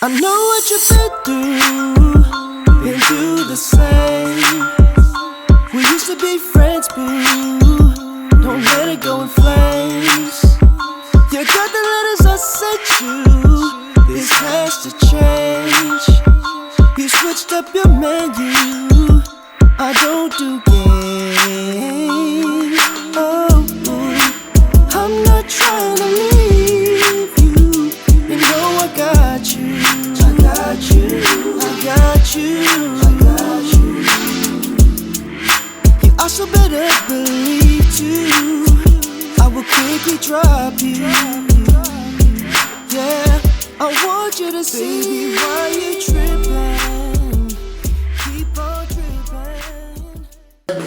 I know what you've been through the same. We used to be friends, boo. Don't let it go in flames. You got the letters I sent you. This has to change. You switched up your menu. I don't do games. Oh, I'm not trying to leave you. You know I got you. I got you. I got you. I got you. You also better believe too, I will quickly drop you. Yeah, I want you to see why you tripping. Keep on tripping.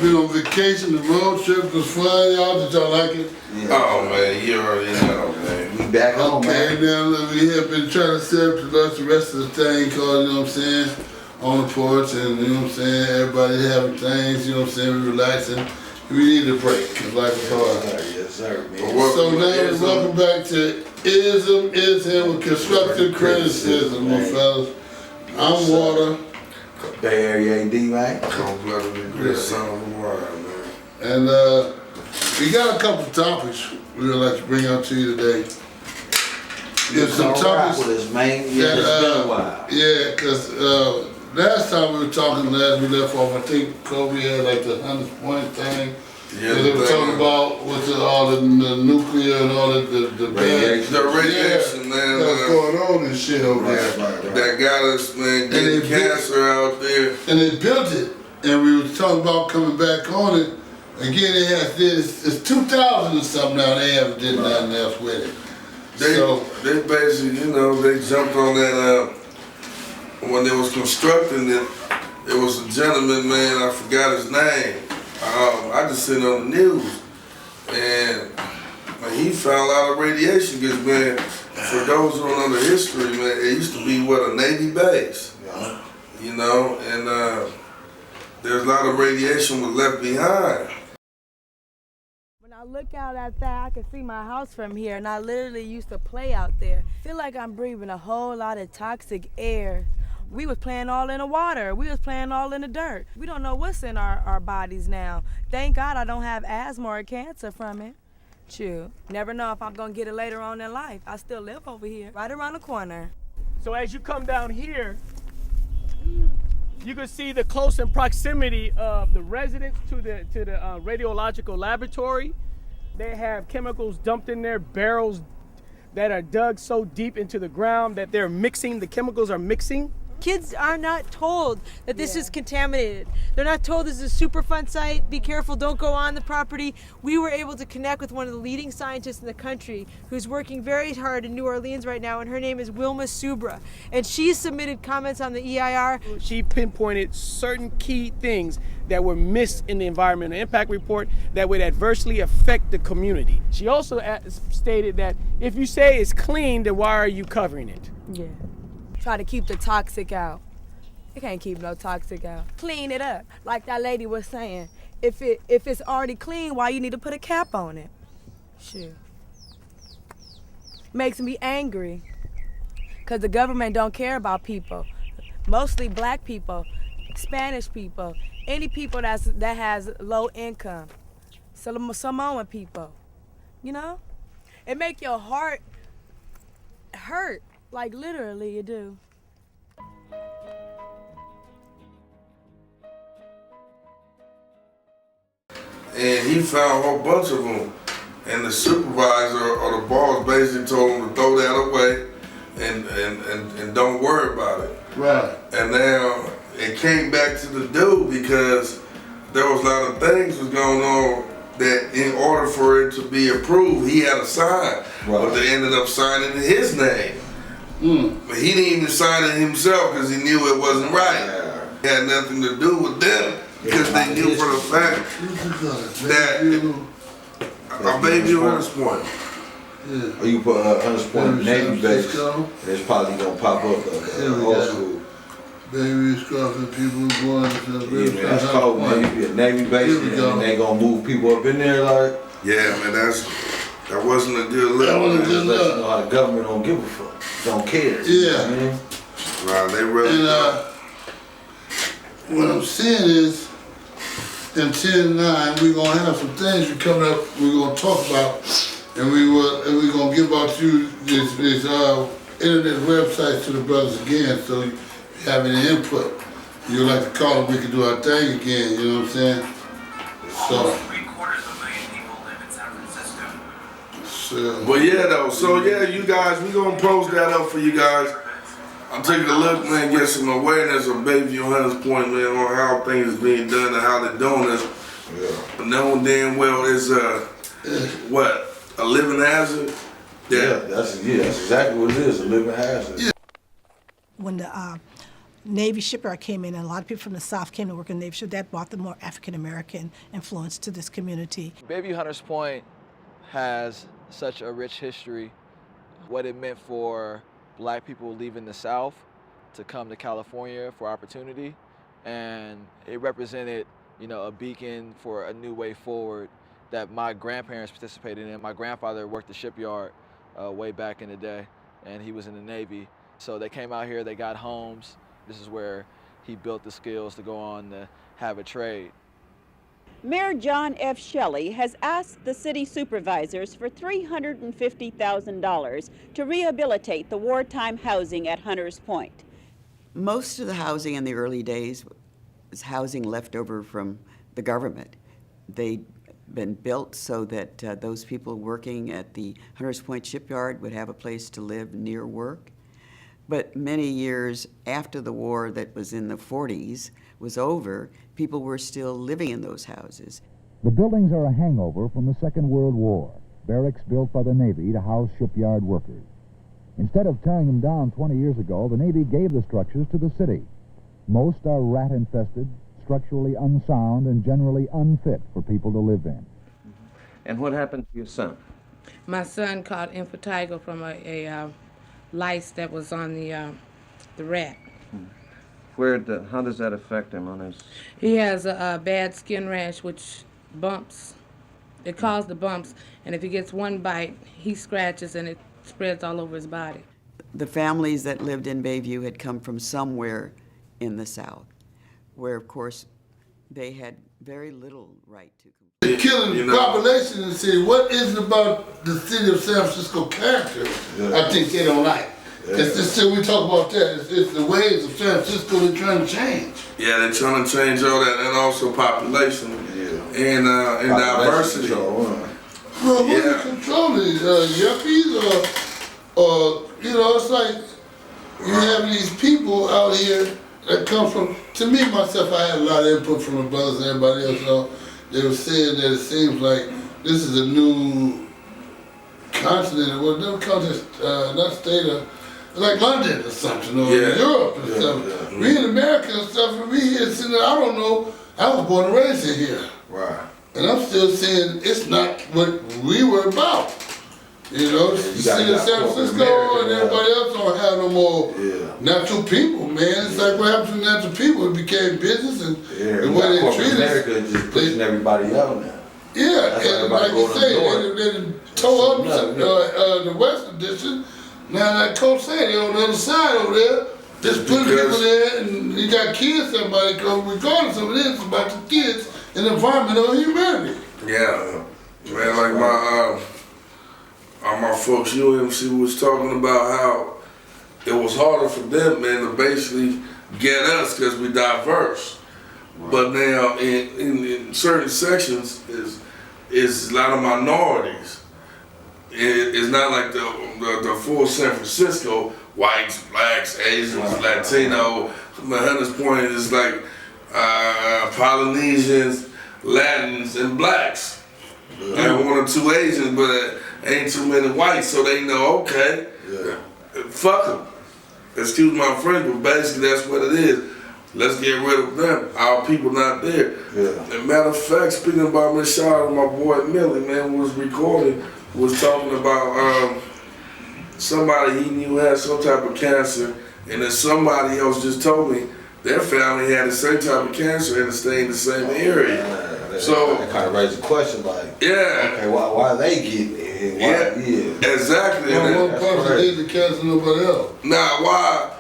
Been on vacation, the road trip was fun, y'all. Did y'all like it? Yeah. Oh man, you already know, man. We back home, man. Okay, now look, we have been trying to set up the rest of the thing called, you know what I'm saying, on the porch, and you know what I'm saying, everybody having things, you know what I'm saying, we relaxing. We need a break, cause life is hard. Yes, sir, man. So now, welcome back to Ism is Him with constructive criticism, my fellas. I'm Water. Bay Area AD, man. Don't let it be great son of the world, man. And we got a couple of topics we would like to bring out to you today. There's some topics with us, man. Yeah, it's been a while. Yeah, cause last time we were talking, last we left off, I think Kobe had like the 100 point thing. Yeah, they were talking about with all the nuclear and all the radiation. The radiation, man. What's going on and shit over there. Right. That got us, man, getting cancer out there. And they built it, and we were talking about coming back on it. Again, it's 2000 or something now. They haven't did nothing else with it. They basically, you know, they jumped on that when they was constructing it. It was a gentleman, man. I forgot his name. I just seen it on the news, and he found out of radiation because, man, for those who don't know the history, man, it used to be a Navy base, you know, and there's a lot of radiation was left behind. When I look out at that, I can see my house from here, and I literally used to play out there. I feel like I'm breathing a whole lot of toxic air. We was playing all in the water. We was playing all in the dirt. We don't know what's in our bodies now. Thank God I don't have asthma or cancer from it. True. Never know if I'm gonna get it later on in life. I still live over here, right around the corner. So as you come down here, you can see the close in proximity of the residents to the radiological laboratory. They have chemicals dumped in their barrels that are dug so deep into the ground that they're mixing, the chemicals are mixing. Kids are not told that this is contaminated. They're not told this is a Superfund site. Be careful, don't go on the property. We were able to connect with one of the leading scientists in the country who's working very hard in New Orleans right now, and her name is Wilma Subra. And she submitted comments on the EIR. She pinpointed certain key things that were missed in the environmental impact report that would adversely affect the community. She also stated that if you say it's clean, then why are you covering it? Yeah. Try to keep the toxic out. You can't keep no toxic out. Clean it up. Like that lady was saying. If it's already clean, why you need to put a cap on it? Shit. Makes me angry. Cause the government don't care about people. Mostly black people, Spanish people, any people that has low income. Samoan people. You know? It make your heart hurt. Like literally you do. And he found a whole bunch of them. And the supervisor or the boss basically told him to throw that away and don't worry about it. Right. And now it came back to the dude because there was a lot of things was going on that in order for it to be approved, he had to sign. Right. But they ended up signing in his name. But he didn't even sign it himself because he knew it wasn't right. It had nothing to do with them because they knew for the fact that our baby Hunter's Point. Or you put Hunter's Point Navy base, and it's probably gonna pop up old school. Baby scarfing people going to the river. Yeah, man, that's cold, man. You be a Navy base, and they gonna move people up in there, like. Yeah, man, that wasn't a good look. That wasn't a good look. You know how the government don't give a fuck. Don't care. Yeah. Right, they really. And what I'm saying is, in 10-9, we're gonna have some things coming up. We're gonna talk about, and we're gonna give out you this internet websites to the brothers again. So if you have any input, you'd like to call them, we can do our thing again. You know what I'm saying? So. 750,000 people live in San Francisco. So. But yeah, though. So yeah, you guys, we gonna post that up for you guys. I'm taking a look, man, get some awareness of Bayview Hunters Point, man, on how things is being done and how they're doing this. Yeah. Knowing damn well it's what, a living hazard? Yeah, that's exactly what it is, a living hazard. Yeah. When the Navy shipyard came in, and a lot of people from the South came to work in the Navy shipyard, that brought the more African-American influence to this community. Bayview Hunters Point has such a rich history, what it meant for Black people leaving the South to come to California for opportunity, and it represented, a beacon for a new way forward that my grandparents participated in. My grandfather worked the shipyard way back in the day, and he was in the Navy. So they came out here, they got homes. This is where he built the skills to go on to have a trade. Mayor John F. Shelley has asked the city supervisors for $350,000 to rehabilitate the wartime housing at Hunters Point. Most of the housing in the early days was housing left over from the government. They'd been built so that those people working at the Hunters Point shipyard would have a place to live near work. But many years after the war that was in the 40s was over, people were still living in those houses. The buildings are a hangover from the Second World War, barracks built by the Navy to house shipyard workers. Instead of tearing them down 20 years ago, the Navy gave the structures to the city. Most are rat-infested, structurally unsound, and generally unfit for people to live in. And what happened to your son? My son caught impetigo from a lice that was on the rat. How does that affect him on his? He has a bad skin rash, which bumps. It caused the bumps, and if he gets one bite, he scratches and it spreads all over his body. The families that lived in Bayview had come from somewhere in the South, where, of course, they had very little right to complain. The killing population in the city, what is it about the city of San Francisco character I think they don't like? It's just, we talk about that, it's the ways of San Francisco they're trying to change. Yeah, they're trying to change all that, and also population and diversity. Well, who is controlling it? Yuppies or it's like you have these people out here that come from, to me, myself, I had a lot of input from the brothers and everybody else. So they were saying that it seems like this is a new continent, well, no continent, not state of, like London or something, or Europe or something. We in America and stuff, and we here sitting there, I don't know, I was born and raised here. Right. And I'm still saying it's not what we were about. The city of San Francisco and everybody else don't have no more natural people, man. It's like what happened to natural people, it became business and the way they treat us. America is just pushing everybody out now. Yeah, and like you say, they tore up the Western District. Now, like Coach said, they're on the other side over there, just putting people there, and you got kids, somebody, because regardless of it is about the kids and the environment of humanity. Yeah, man, like my folks, UMC was talking about how it was harder for them, man, to basically get us because we're diverse. Right. But now, in certain sections, is a lot of minorities. It's not like the full San Francisco, whites, blacks, Asians, Latino. Hunters Point is like Polynesians, Latins, and blacks. And one or two Asians, but ain't too many whites, so they know, okay, fuck them. Excuse my French, but basically that's what it is. Let's get rid of them. Our people not there. And matter of fact, speaking about Miss Shaw, my boy Millie, man, was recording, was talking about somebody he knew had some type of cancer, and then somebody else just told me their family had the same type of cancer and stayed in the same area. So that kind of raises a question, like, okay, why are they getting it? Exactly. One person needs the cancer, nobody else. Now, why?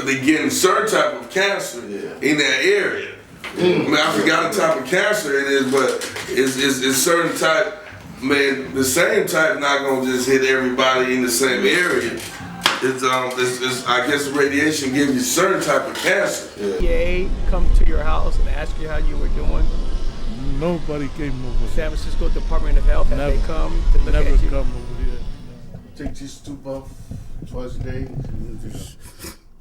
they getting certain type of cancer in that area. I mean, I forgot the type of cancer it is, but it's certain type. Man, the same type not gonna just hit everybody in the same area. It's I guess radiation gives you certain type of cancer. EPA come to your house and ask you how you were doing? Nobody came over. San Francisco Department of Health, have they come to look at you? Never come over here. Take this stoop off twice a day.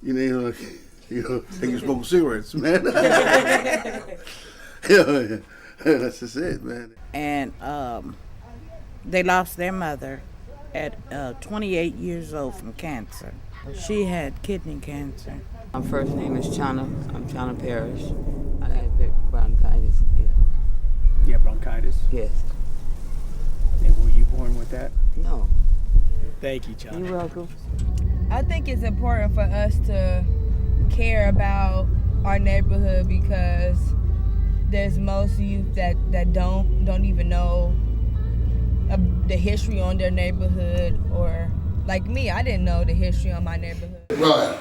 You know, take you smoking cigarettes, man. Yeah, that's just it, man. And they lost their mother at 28 years old from cancer. She had kidney cancer. My first name is Chana. I'm Chana Parrish. I had bronchitis. Yeah, bronchitis? Yes. And were you born with that? No. Thank you, Chana. You're welcome. I think it's important for us to care about our neighborhood because there's most youth that don't even know the history on their neighborhood, or like me, I didn't know the history on my neighborhood. Right.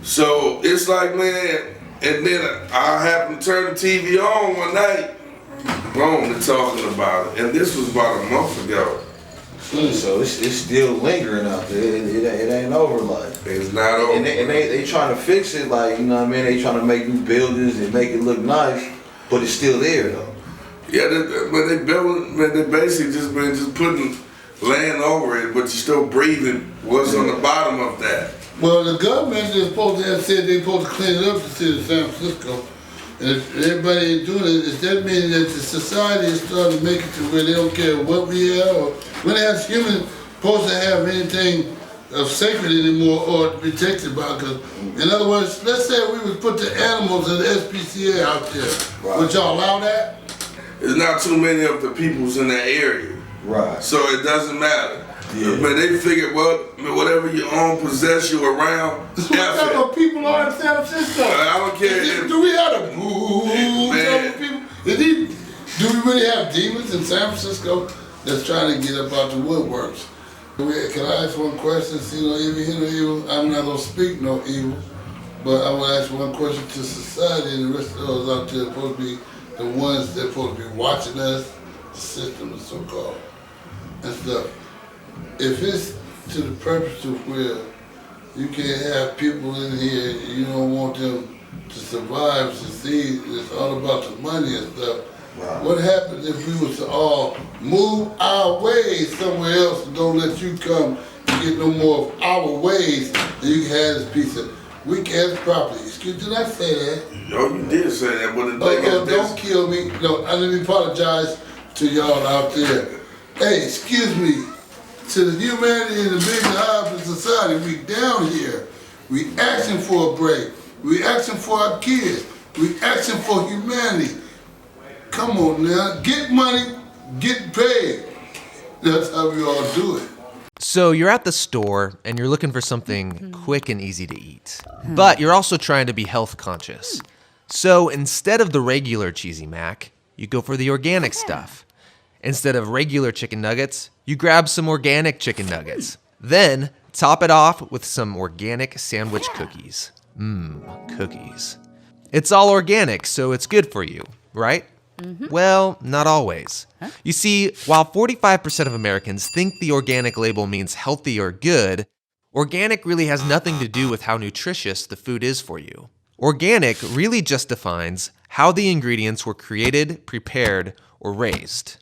So it's like, man, and then I happened to turn the TV on one night, boom, they're talking about it. And this was about a month ago. So it's still lingering out there. It ain't over, like. It's not over. And they trying to fix it, like, you know what I mean? They trying to make new buildings and make it look nice, but it's still there, though. Yeah, when they building, man, they basically just putting land over it, but you're still breathing what's on the bottom of that. Well, the government is supposed to have said they're supposed to clean it up, the city of San Francisco. And if everybody ain't doing it, does that mean that the society is starting to make it to where they don't care what we have, or when as humans supposed to have anything of sacred anymore or protected by? Because, in other words, let's say we would put the animals of the SPCA out there. Right. Would y'all allow that? There's not too many of the peoples in that area. Right. So it doesn't matter. Yeah. But they figure, well, whatever you own, possess you around. What type of people are in San Francisco? I don't care. Do we have a type of people? Do we really have demons in San Francisco that's trying to get up out the woodworks? Can I ask one question? See no evil, hear no evil. I'm not going to speak no evil, but I want to ask one question to society and the rest of those out there supposed to be the ones that supposed to be watching us, the system is so-called, and stuff. If it's to the purpose of where you can't have people in here, you don't want them to survive, succeed, it's all about the money and stuff. Wow. What happens if we was to all move our ways somewhere else and don't let you come and get no more of our ways, and you can have this piece of weak-ass property? Did I say that? No, you did say that, but the thing is don't kill me. No, let me apologize to y'all out there. Hey, excuse me. To the humanity and the big hive of society, we down here. We asking for a break. We asking for our kids. We asking for humanity. Come on now, get money, get paid. That's how we all do it. So you're at the store and you're looking for something quick and easy to eat, but you're also trying to be health conscious. So instead of the regular cheesy mac, you go for the organic stuff. Instead of regular chicken nuggets, you grab some organic chicken nuggets. Then top it off with some organic sandwich cookies. Cookies. It's all organic, so it's good for you, right? Well, not always. You see, while 45% of Americans think the organic label means healthy or good, organic really has nothing to do with how nutritious the food is for you. Organic really just defines how the ingredients were created, prepared, or raised.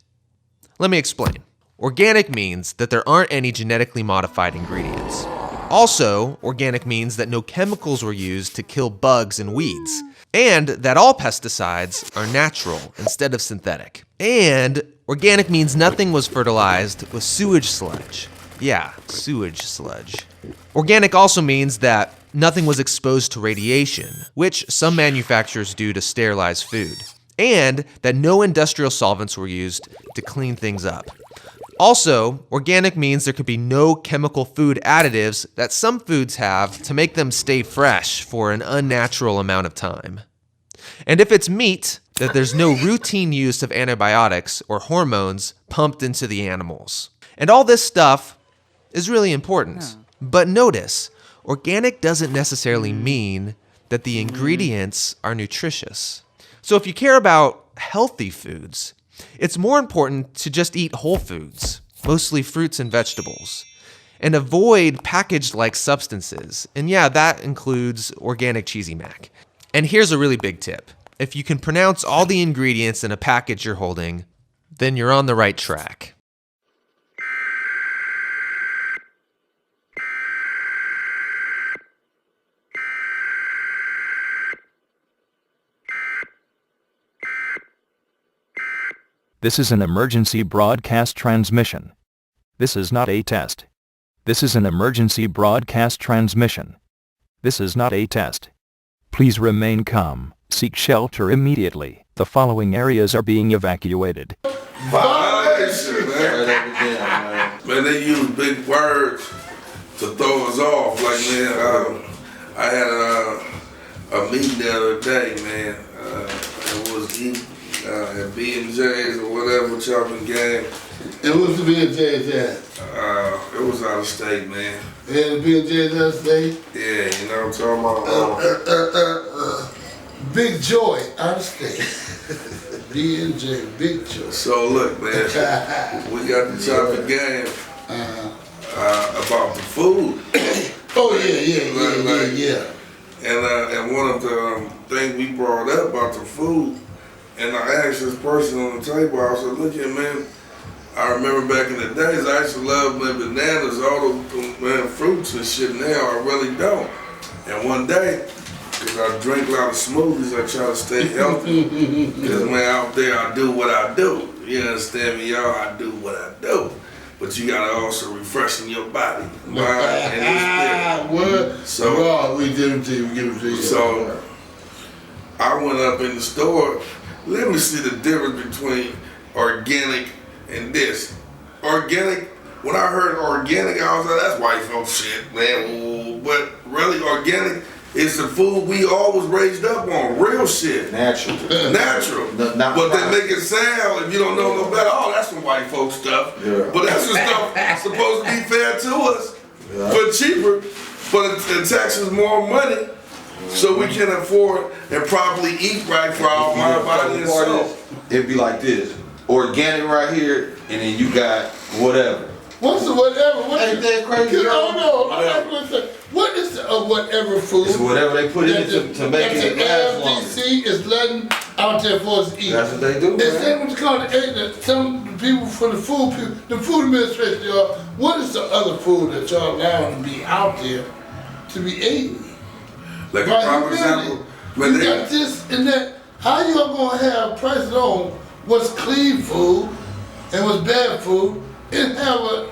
Let me explain. Organic means that there aren't any genetically modified ingredients. Also, organic means that no chemicals were used to kill bugs and weeds, and that all pesticides are natural instead of synthetic. And organic means nothing was fertilized with sewage sludge. Yeah, sewage sludge. Organic also means that nothing was exposed to radiation, which some manufacturers do to sterilize food, and that no industrial solvents were used to clean things up. Also, organic means there could be no chemical food additives that some foods have to make them stay fresh for an unnatural amount of time. And if it's meat, that there's no routine use of antibiotics or hormones pumped into the animals. And all this stuff is really important. But notice, organic doesn't necessarily mean that the ingredients are nutritious. So if you care about healthy foods, it's more important to just eat whole foods, mostly fruits and vegetables, and avoid packaged-like substances. And yeah, that includes organic cheesy mac. And here's a really big tip. If you can pronounce all the ingredients in a package you're holding, then you're on the right track. This is an emergency broadcast transmission. This is not a test. This is an emergency broadcast transmission. This is not a test. Please remain calm. Seek shelter immediately. The following areas are being evacuated. Violation, man. Man, they use big words to throw us off. Like, man, I had a meeting the other day, man. It was at B&J's or whatever, chopping game. And what's the B&J's at? It was out of state, man. Yeah, the B&J's out of state? Yeah, you know what I'm talking about? Big Joy, out of state. B&J, Big Joy. So look, man, we got the chopping game about the food. Oh yeah. And one of the things we brought up about the food, and I asked this person on the table, I said, look here, man, I remember back in the days, I used to love my bananas, all those fruits and shit. Now I really don't. And one day, because I drink a lot of smoothies, I try to stay healthy. Because man, out there, I do what I do. You understand me, y'all? I do what I do. But you gotta also refreshen your body, mind, and your spirit. So we give it to you. We give it to you. So I went up in the store. Let me see the difference between organic and this. Organic, when I heard organic, I was like, that's white folks shit, man. But really, organic is the food we always raised up on, real shit. Natural. Natural. But they make it sound, if you don't know no better, oh, that's some white folk stuff. Yeah. But that's the stuff that's supposed to be fair to us, but cheaper, but it taxes more money, so we can afford and properly eat right for our mind, body, and soul. It'd be like this. Organic right here, and then you got whatever. What's the whatever? Ain't that crazy? What is the whatever food? It's whatever they put in it to make it last longer. FDC is letting out there for us to eat. That's what they do. Is that what's called some people from the food administration, y'all? What is the other food that y'all allowing to be out there to be eaten? Like a prime example, when you got this and that. How you gonna have prices on what's clean food and what's bad food, and have a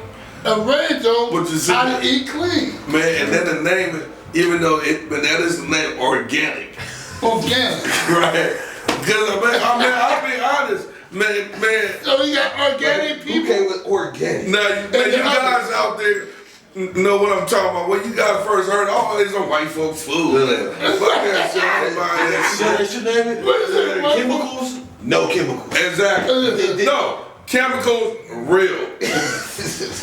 range on how to eat clean? Man, and then the name, even though but that is the name, organic. Organic. Right. Because I'll be honest, man. So you got organic people. Okay, with organic. Now, you guys out there know what I'm talking about. When you guys first heard, oh, it's a white folks food. Fuck that shit. I ain't buying that shit. What is it? Chemicals? No chemicals. Exactly. No. Chemicals, real.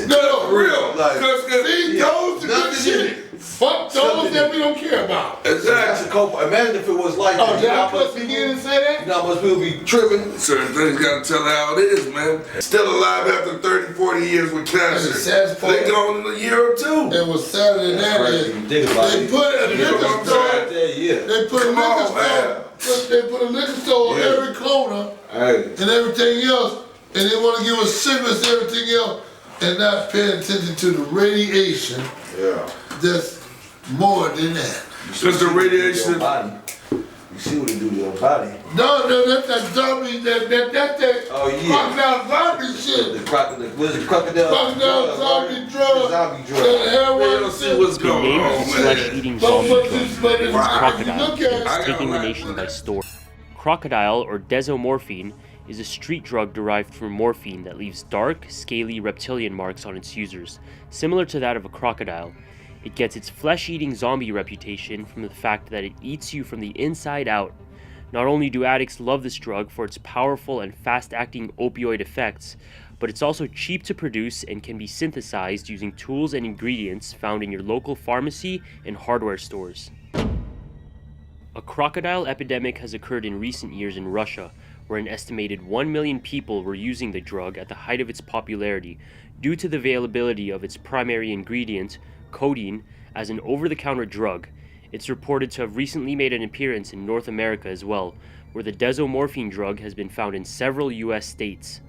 No, real. See, those are good shit. Fuck those that we don't care about. Exactly. Imagine if it was like that. Did I put begin and say that? You know how much people be tripping? Certain things gotta tell how it is, man. Still alive after 30, 40 years with cancer. They gone in a year or two. And what's sad than that is they put a liquor store. They put a liquor store. They put a liquor store on every corner and everything else. And they want to give us cigarettes and everything else and not paying attention to the radiation. Yeah. That's more than that. Because the radiation. You see what it do to your body. No, that's that zombie, that's that crocodile zombie shit. What's the crocodile? Crocodile zombie drug. Zombie drug. That heroin see what's going on, flesh-eating zombie drug is crocodile. It's taking the nation by storm. Crocodile, or desomorphine, is a street drug derived from morphine that leaves dark, scaly reptilian marks on its users, similar to that of a crocodile. It gets its flesh-eating zombie reputation from the fact that it eats you from the inside out. Not only do addicts love this drug for its powerful and fast-acting opioid effects, but it's also cheap to produce and can be synthesized using tools and ingredients found in your local pharmacy and hardware stores. A crocodile epidemic has occurred in recent years in Russia, where an estimated 1 million people were using the drug at the height of its popularity due to the availability of its primary ingredient, codeine, as an over-the-counter drug. It's reported to have recently made an appearance in North America as well, where the desomorphine drug has been found in several US states.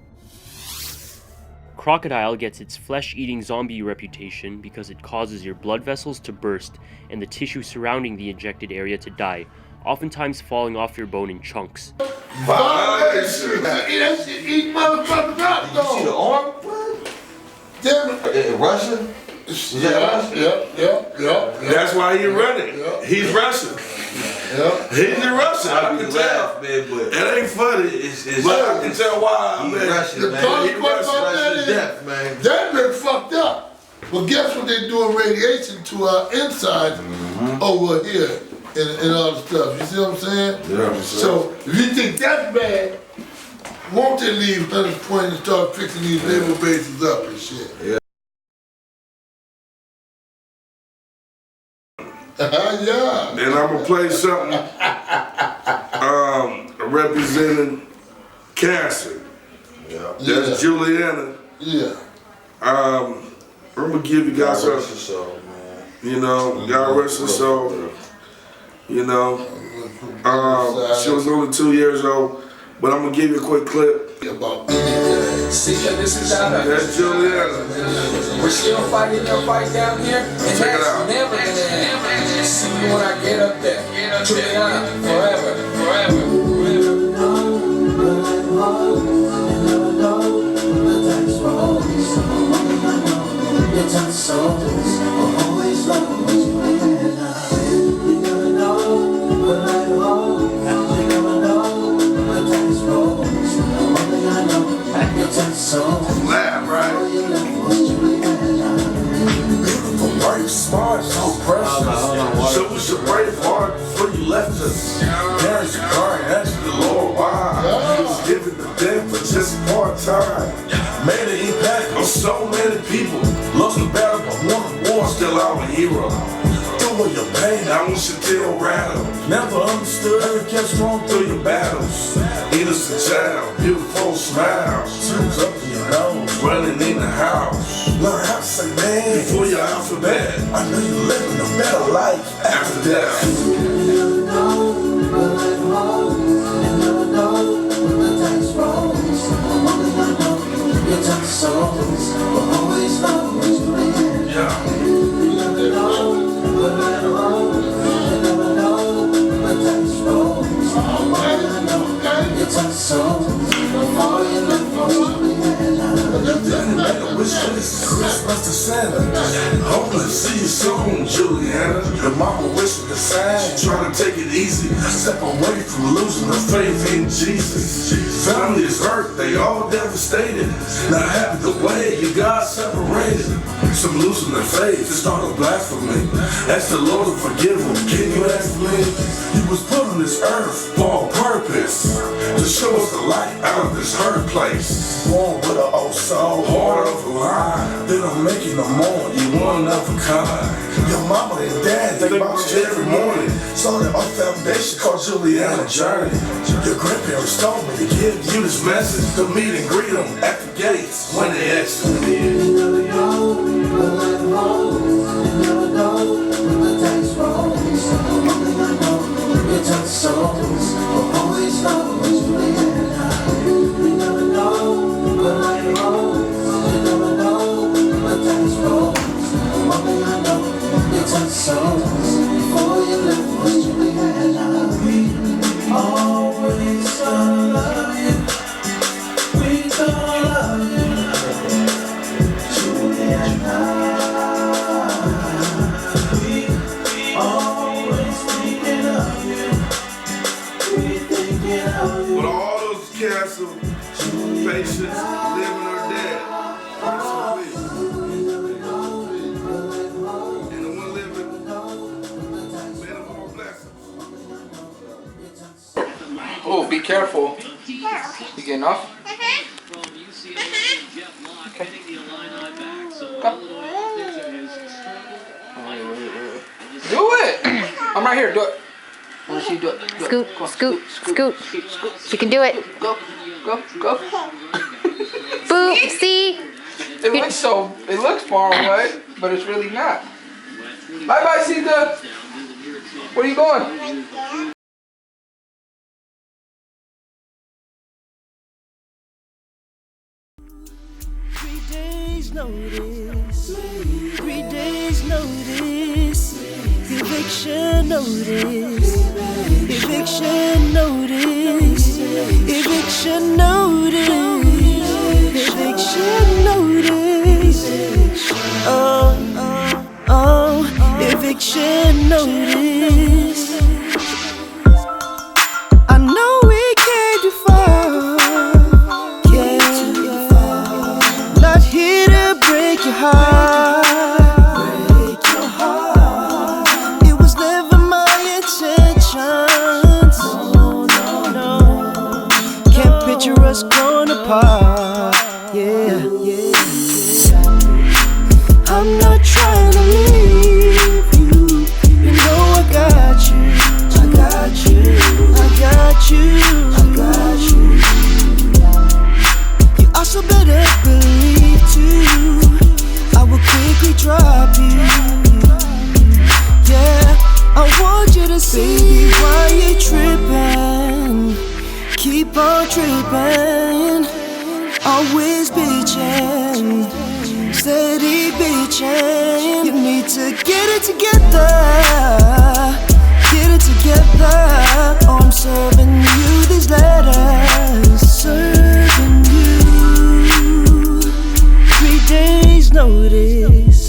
Crocodile gets its flesh-eating zombie reputation because it causes your blood vessels to burst and the tissue surrounding the injected area to die, oftentimes falling off your bone in chunks. Violation! That shit eat motherfuckers up, though! You see the arm? Damn it. In Russia? Yeah. That's why he's running. He's Russian. He's in Russia. I can tell. Man, but it ain't funny. But I can tell why. He's Russian, The man. consequence of that is Death, man. that been fucked up. But guess what they doing radiation to our insides over here and all the stuff. You see what I'm saying? Yeah. So if you think that's bad, won't they leave Hunters Point and start fixing these naval bases up and shit? Yeah. Yeah. And I'm gonna play something representing cancer. That's Juliana. Yeah. I'm gonna give you guys God rest her soul, man. You know, God rest her soul. You know, she was only 2 years old, but I'm gonna give you a quick clip. See, this is out of That's Juliana. we're still fighting your fight down here, and Check it that's out. never gonna end. See me when I get up there. Juliana, forever. Laugh, right? Beautiful, bright, smart, so precious. So we should brave hard before you left us. Parents are crying, asking the Lord why. He was given the death for just part time. Made an impact on so many people. Lost the battle, but won the war, still our hero. Through your pain, I want you to rattle. Never understood, ever kept strong through your battles. Innocent child, beautiful smile. Shoes up to your nose, running in the house. Learn how to say man before your alphabet. I know you're living a better life after death. Christmas to Santa. Hoping to see you soon, Juliana. Your mama wishing the same. Trying to take it easy. Step away from losing her faith in Jesus. Family is hurt, they all devastated. Not happy the way you got separated. Some losing their faith, it's not a blasphemy. Ask the Lord to forgive them. Can you ask me? You was put on this earth for a purpose. To show us the light out of this hurt place. Born with an old soul, heart of a line. They don't make you no more, you one of a kind. Your mama and dad think about you every morning. Started a foundation called Juliana Journey. Your grandparents told me to give you this message. To meet and greet them at the gates when they exit. You never know, you never know, you never know when the dice rolls. Only I know, you touch souls, will always know Juliana. You never know, but I know, you never know when the dice rolls. Only I know, you touch souls, before you left was Juliana. We always gonna love you. We gonna love you, Juliana. We always thinking of you. We thinking of you. But all those cancer patients living or dead, and the one living, many more blessings. Oh, be careful. You getting off? I'm right here. Do it. I want to see you do it. Scoot, scoot, scoot. You can do it. Go. Boop, see? It looks far away, but it's really not. Bye, Sita. Where are you going? 3 days notice. 3 days notice. Eviction notice. Eviction notice. Eviction notice. Eviction notice. Eviction notice. I know we came too far. Not here to break your heart. It was never my intentions. No. Can't picture us going apart. Yeah. I'm not trying to leave you. You know I got you. I got you. You also better believe too, I will quickly drop you. Yeah, I want you to see why you're tripping. Keep on tripping. Always bitching. Steady bitching. You need to get it together. Get it together. Oh, I'm serving you these letters. Serving you. 3 days notice.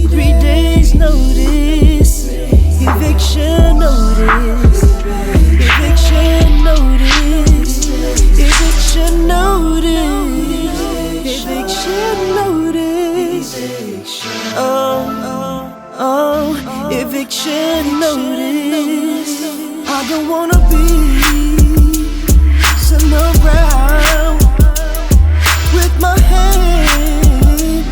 3 days notice. Eviction notice. Eviction notice. Eviction notice. Eviction notice. Eviction notice. I don't wanna be sitting around with my hand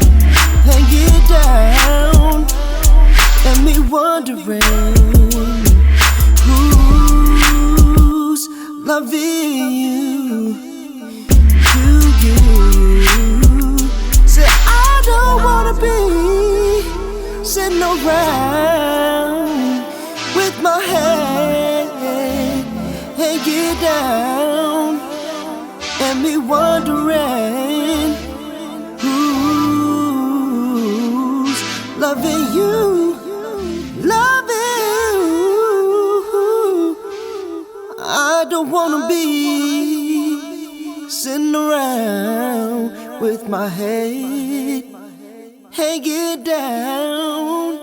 hanging down and me wondering who's loving you. Do you? Say I don't wanna be sitting around with my head hanging down and me wondering who's loving you, loving you. I don't wanna be sitting around with my head hanging down